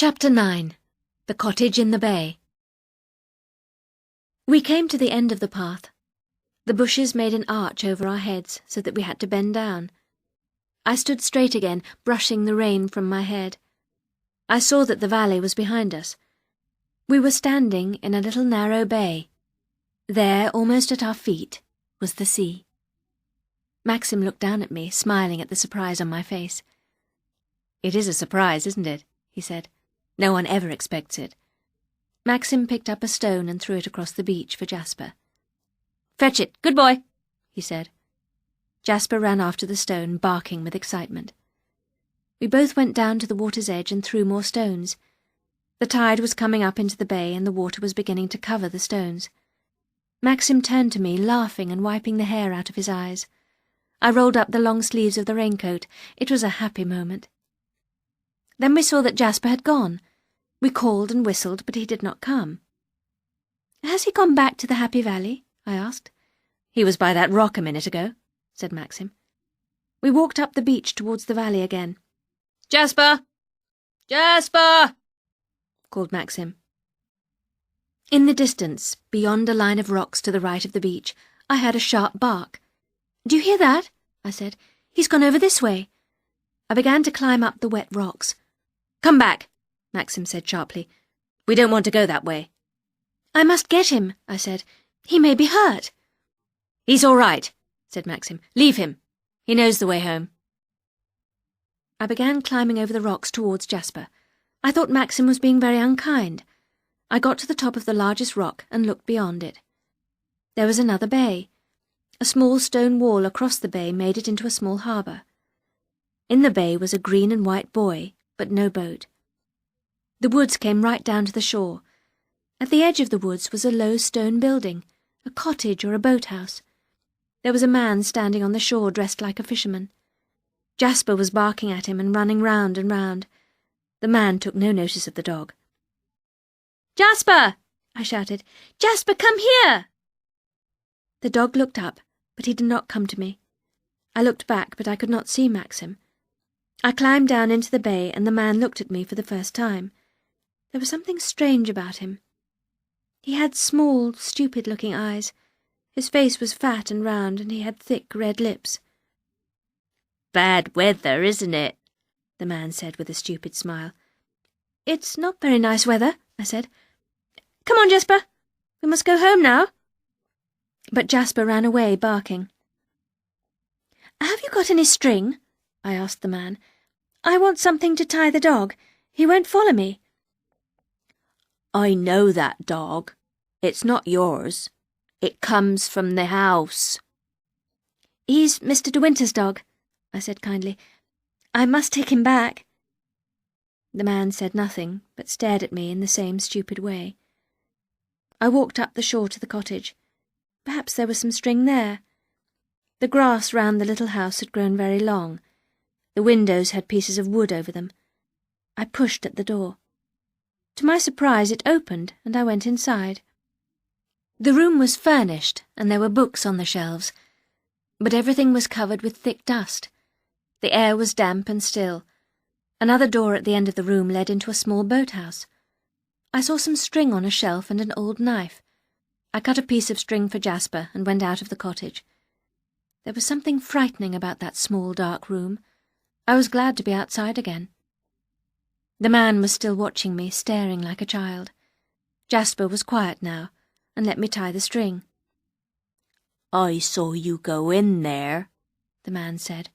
Chapter 9. The Cottage in the Bay. We came to the end of the path. The bushes made an arch over our heads so that we had to bend down. I stood straight again, brushing the rain from my head. I saw that the valley was behind us. We were standing in a little narrow bay. There, almost at our feet, was the sea. Maxim looked down at me, smiling at the surprise on my face. "It is a surprise, isn't it?" he said. "No one ever expects it." Maxim picked up a stone and threw it across the beach for Jasper. "Fetch it, good boy," he said. Jasper ran after the stone, barking with excitement. We both went down to the water's edge and threw more stones. The tide was coming up into the bay and the water was beginning to cover the stones. Maxim turned to me, laughing and wiping the hair out of his eyes. I rolled up the long sleeves of the raincoat. It was a happy moment. Then we saw that Jasper had gone. We called and whistled, but he did not come. "Has he gone back to the Happy Valley?" I asked. "He was by that rock a minute ago," said Maxim. We walked up the beach towards the valley again. "Jasper! Jasper!" called Maxim. In the distance, beyond a line of rocks to the right of the beach, I heard a sharp bark. "Do you hear that?" I said. "He's gone over this way." I began to climb up the wet rocks. "Come back," Maxim said sharply. "We don't want to go that way." "I must get him," I said. "He may be hurt." "He's all right," said Maxim. "Leave him. He knows the way home." I began climbing over the rocks towards Jasper. I thought Maxim was being very unkind. I got to the top of the largest rock and looked beyond it. There was another bay. A small stone wall across the bay made it into a small harbour. In the bay was a green and white buoy, but no boat. The woods came right down to the shore. At the edge of the woods was a low stone building, a cottage or a boathouse. There was a man standing on the shore dressed like a fisherman. Jasper was barking at him and running round and round. The man took no notice of the dog. "Jasper!" I shouted. "Jasper, come here!" The dog looked up, but he did not come to me. I looked back, but I could not see Maxim. I climbed down into the bay, and the man looked at me for the first time. There was something strange about him. He had small, stupid-looking eyes. His face was fat and round, and he had thick red lips. "Bad weather, isn't it?" the man said with a stupid smile. "It's not very nice weather," I said. "Come on, Jasper. We must go home now." But Jasper ran away, barking. "Have you got any string?" I asked the man. "I want something to tie the dog. He won't follow me." "I know that dog. It's not yours. It comes from the house." "He's Mr. De Winter's dog," I said kindly. "I must take him back." The man said nothing, but stared at me in the same stupid way. I walked up the shore to the cottage. Perhaps there was some string there. The grass round the little house had grown very long. The windows had pieces of wood over them. I pushed at the door. To my surprise, it opened, and I went inside. The room was furnished, and there were books on the shelves, but everything was covered with thick dust. The air was damp and still. Another door at the end of the room led into a small boathouse. I saw some string on a shelf and an old knife. I cut a piece of string for Jasper and went out of the cottage. There was something frightening about that small, dark room. I was glad to be outside again. The man was still watching me, staring like a child. Jasper was quiet now, and let me tie the string. "I saw you go in there," the man said.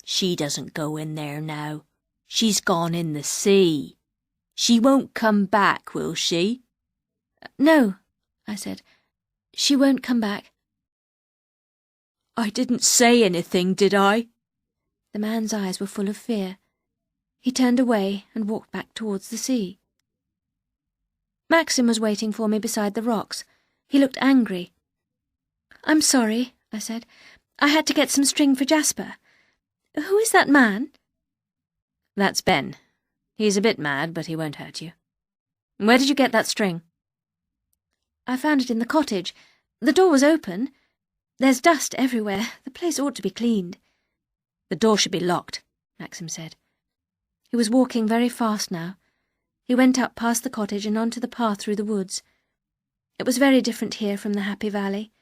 "She doesn't go in there now. She's gone in the sea. She won't come back, will she?" "No," I said. "She won't come back." "I didn't say anything, did I?" The man's eyes were full of fear. He turned away and walked back towards the sea. Maxim was waiting for me beside the rocks. He looked angry. "I'm sorry," I said. "I had to get some string for Jasper. Who is that man?" "That's Ben. He's a bit mad, but he won't hurt you. Where did you get that string?" "I found it in the cottage. The door was open. There's dust everywhere. The place ought to be cleaned." "The door should be locked," Maxim said. He was walking very fast now. He went up past the cottage and onto the path through the woods. It was very different here from the Happy Valley.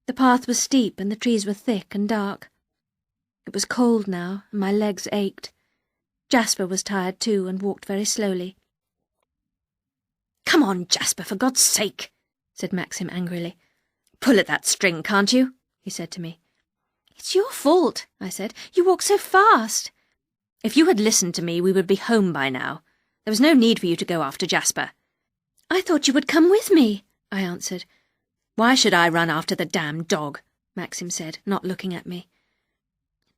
The path was steep and the trees were thick and dark. It was cold now, and my legs ached. Jasper was tired too and walked very slowly. "Come on, Jasper, for God's sake," said Maxim angrily. "Pull at that string, can't you?" he said to me. "It's your fault," I said. "You walk so fast." "If you had listened to me, we would be home by now. There was no need for you to go after Jasper." "I thought you would come with me," I answered. "Why should I run after the damned dog?" Maxim said, not looking at me.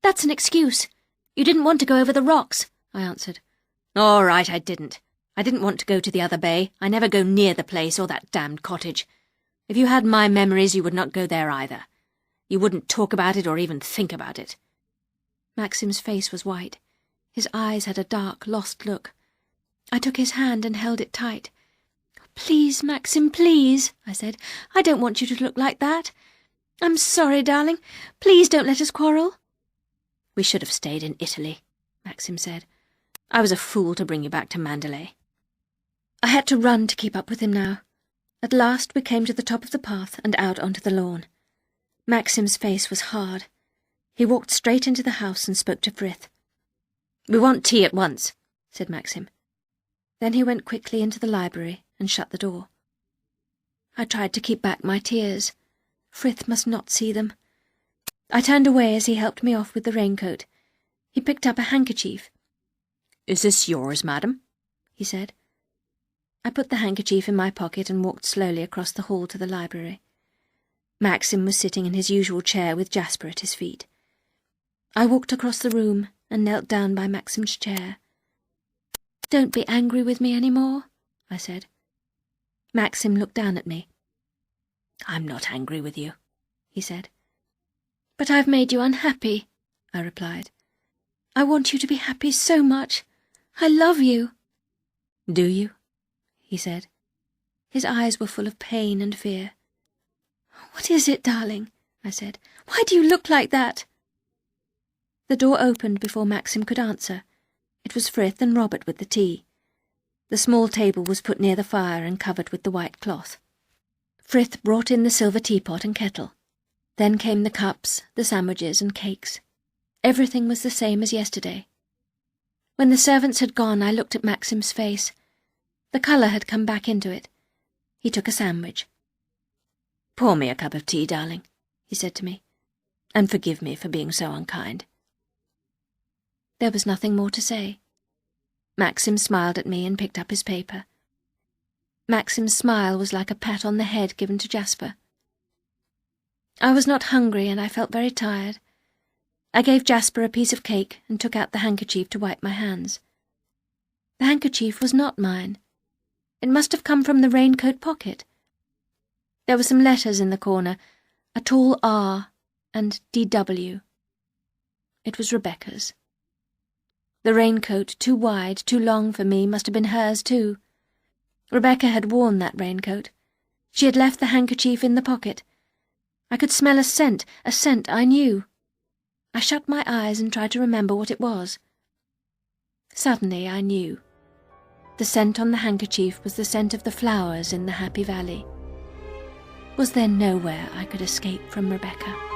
"That's an excuse. You didn't want to go over the rocks," I answered. "All right, I didn't. I didn't want to go to the other bay. I never go near the place or that damned cottage. If you had my memories, you would not go there either. You wouldn't talk about it or even think about it." Maxim's face was white. His eyes had a dark, lost look. I took his hand and held it tight. "Please, Maxim, please," I said. "I don't want you to look like that. I'm sorry, darling. Please don't let us quarrel." "We should have stayed in Italy," Maxim said. "I was a fool to bring you back to Mandalay." I had to run to keep up with him now. At last we came to the top of the path and out onto the lawn. Maxim's face was hard. He walked straight into the house and spoke to Frith. "We want tea at once," said Maxim. Then he went quickly into the library and shut the door. I tried to keep back my tears. Frith must not see them. I turned away as he helped me off with the raincoat. He picked up a handkerchief. "Is this yours, madam?" he said. I put the handkerchief in my pocket and walked slowly across the hall to the library. Maxim was sitting in his usual chair with Jasper at his feet. I walked across the room and knelt down by Maxim's chair. "Don't be angry with me any more," I said. Maxim looked down at me. "I'm not angry with you," he said. "But I've made you unhappy," I replied. "I want you to be happy so much. I love you." "Do you?" he said. His eyes were full of pain and fear. "What is it, darling?" I said. "Why do you look like that?" The door opened before Maxim could answer. It was Frith and Robert with the tea. The small table was put near the fire and covered with the white cloth. Frith brought in the silver teapot and kettle. Then came the cups, the sandwiches and cakes. Everything was the same as yesterday. When the servants had gone, I looked at Maxim's face. The colour had come back into it. He took a sandwich. "Pour me a cup of tea, darling," he said to me, "and forgive me for being so unkind." There was nothing more to say. Maxim smiled at me and picked up his paper. Maxim's smile was like a pat on the head given to Jasper. I was not hungry and I felt very tired. I gave Jasper a piece of cake and took out the handkerchief to wipe my hands. The handkerchief was not mine. It must have come from the raincoat pocket. There were some letters in the corner, a tall R and DW. It was Rebecca's. The raincoat, too wide, too long for me, must have been hers too. Rebecca had worn that raincoat. She had left the handkerchief in the pocket. I could smell a scent I knew. I shut my eyes and tried to remember what it was. Suddenly I knew. The scent on the handkerchief was the scent of the flowers in the Happy Valley. Was there nowhere I could escape from Rebecca?